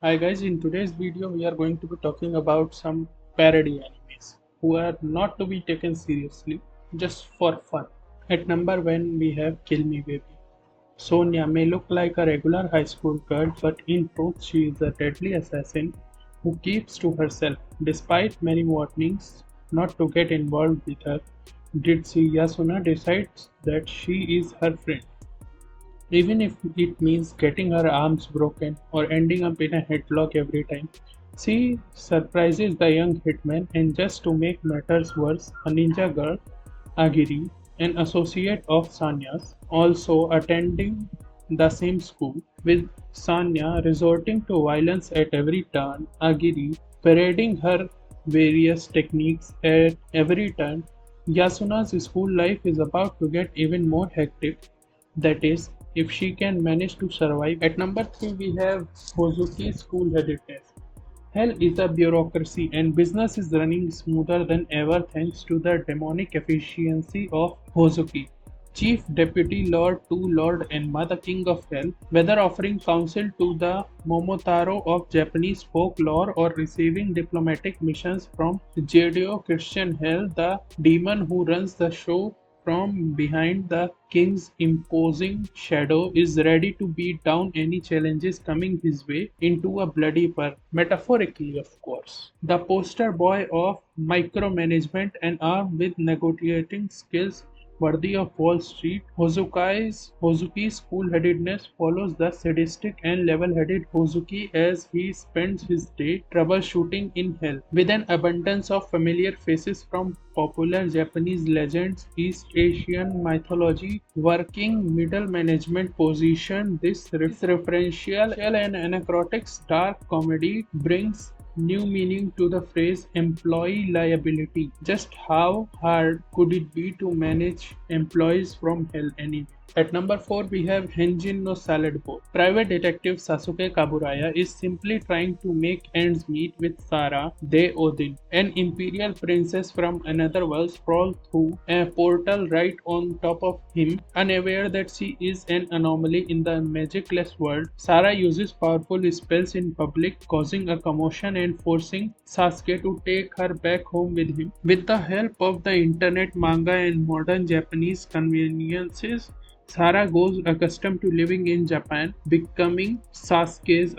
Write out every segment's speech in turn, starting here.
Hi guys, in today's video we are going to be talking about some parody animes who are not to be taken seriously, just for fun. At number 1 we have Kill Me Baby. Sonia may look like a regular high school girl, but in truth she is a deadly assassin who keeps to herself. Despite many warnings not to get involved with her, Yasuna decides that she is her friend. Even if it means getting her arms broken or ending up in a headlock every time, she surprises the young hitman, and just to make matters worse, a ninja girl, Agiri, an associate of Sanya's, also attending the same school, with Sanya resorting to violence at every turn, Agiri parading her various techniques at every turn. Yasuna's school life is about to get even more hectic, that is, if she can manage to survive. At number 3 we have Hoozuki school headedness. Hell is a bureaucracy and business is running smoother than ever thanks to the demonic efficiency of Hoozuki. Chief Deputy Lord to Lord Enma, the King of Hell, whether offering counsel to the Momotaro of Japanese folklore or receiving diplomatic missions from Judeo-Christian Hell, the demon who runs the show from behind the king's imposing shadow is ready to beat down any challenges coming his way into a bloody purr, metaphorically of course. The poster boy of micromanagement and armed with negotiating skills worthy of Wall Street, Hoozuki's cool-headedness follows the sadistic and level-headed Hoozuki as he spends his day troubleshooting in hell. With an abundance of familiar faces from popular Japanese legends, East Asian mythology, working middle management position, this referential and anachrotic dark comedy brings new meaning to the phrase employee liability. Just how hard could it be to manage employees from hell anyway? At number 4 we have Henjin no Salad Bowl. Private detective Sasuke Kaburaya is simply trying to make ends meet with Sara de Odin, an imperial princess from another world sprawled through a portal right on top of him, unaware that she is an anomaly in the magicless world. Sara uses powerful spells in public, causing a commotion and forcing Sasuke to take her back home with him. With the help of the internet, manga, and modern Japanese conveniences, Sara grows accustomed to living in Japan, becoming Sasuke's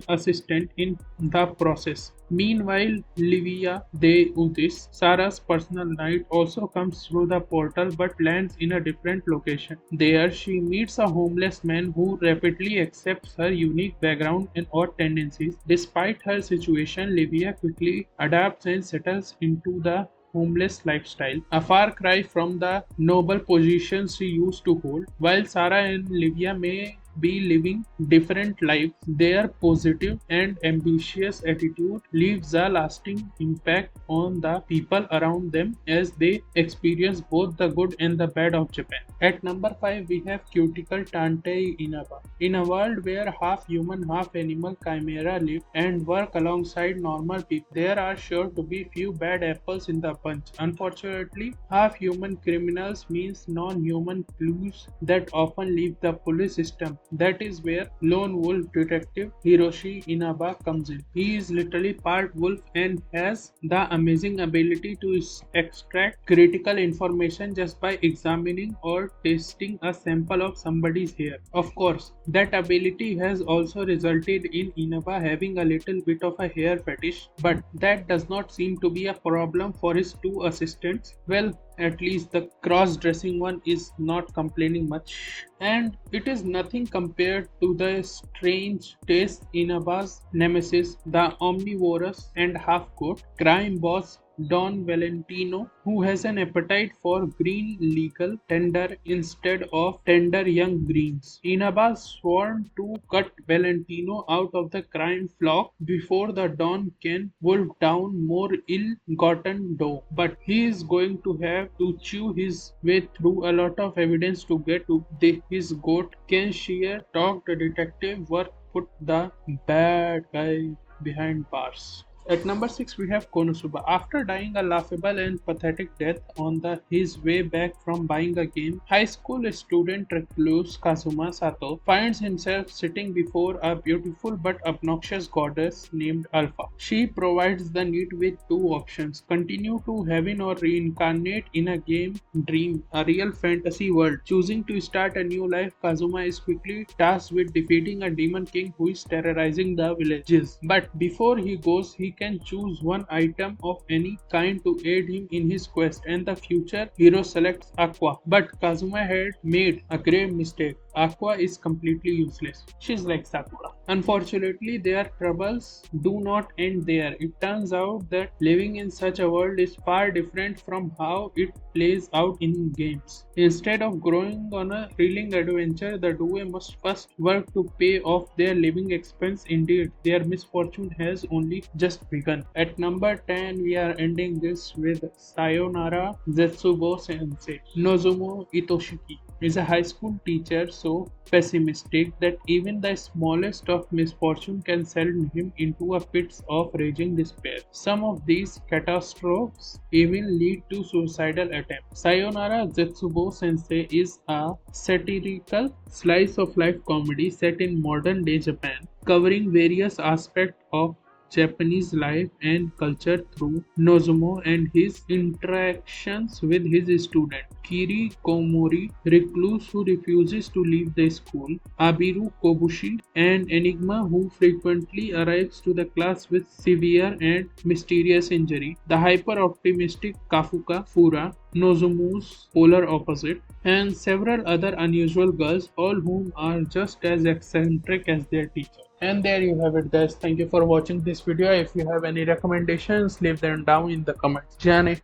assistant in the process. Meanwhile, Livia de Udis, Sara's personal knight, also comes through the portal but lands in a different location. There, she meets a homeless man who rapidly accepts her unique background and odd tendencies. Despite her situation, Livia quickly adapts and settles into the homeless lifestyle, a far cry from the noble positions she used to hold. While Sarah and Livia may be living different lives, their positive and ambitious attitude leaves a lasting impact on the people around them as they experience both the good and the bad of Japan. At number 5 we have Cuticle Tantei Inaba. In a world where half human half animal chimera live and work alongside normal people, there are sure to be few bad apples in the bunch. Unfortunately, half human criminals means non-human clues that often leave the police system. That is where lone wolf detective Hiroshi Inaba comes in. He is literally part wolf and has the amazing ability to extract critical information just by examining or tasting a sample of somebody's hair. Of course, that ability has also resulted in Inaba having a little bit of a hair fetish, but that does not seem to be a problem for his two assistants. Well, at least the cross-dressing one is not complaining much, and it is nothing compared to the strange taste Inaba's nemesis, the omnivorous and half-goat crime boss Don Valentino, who has an appetite for green legal tender instead of tender young greens. Inaba sworn to cut Valentino out of the crime flock before the Don can wolf down more ill-gotten dough. But he is going to have to chew his way through a lot of evidence to get to his goat. Can Shear talk the detective work put the bad guy behind bars? At number 6, we have Konosuba. After dying a laughable and pathetic death on his way back from buying a game, high school student recluse Kazuma Sato finds himself sitting before a beautiful but obnoxious goddess named Alpha. She provides the need with two options: continue to heaven or reincarnate in a game dream, a real fantasy world. Choosing to start a new life, Kazuma is quickly tasked with defeating a demon king who is terrorizing the villages. But before he goes, he can choose one item of any kind to aid him in his quest, and the future hero selects Aqua. But Kazuma had made a grave mistake. Aqua is completely useless. She's like Sakura. Unfortunately, their troubles do not end there. It turns out that living in such a world is far different from how it plays out in games. Instead of growing on a thrilling adventure, the duo must first work to pay off their living expense. Indeed, their misfortune has only just begun. At number 10, we are ending this with Sayonara Zetsubou Sensei. Nozomu Itoshiki is a high school teacher so pessimistic that even the smallest of misfortune can send him into a pit of raging despair. Some of these catastrophes even lead to suicidal attempts. Sayonara Zetsubou Sensei is a satirical slice of life comedy set in modern day Japan, covering various aspects of Japanese life and culture through Nozomu and his interactions with his student, Kiri Komori, recluse who refuses to leave the school, Abiru Kobushi, an enigma who frequently arrives to the class with severe and mysterious injury, the hyper-optimistic Kafuka Fura, Nozomu's polar opposite, and several other unusual girls, all whom are just as eccentric as their teacher. And there you have it, guys. Thank you for watching this video. If you have any recommendations, leave them down in the comments. Jane.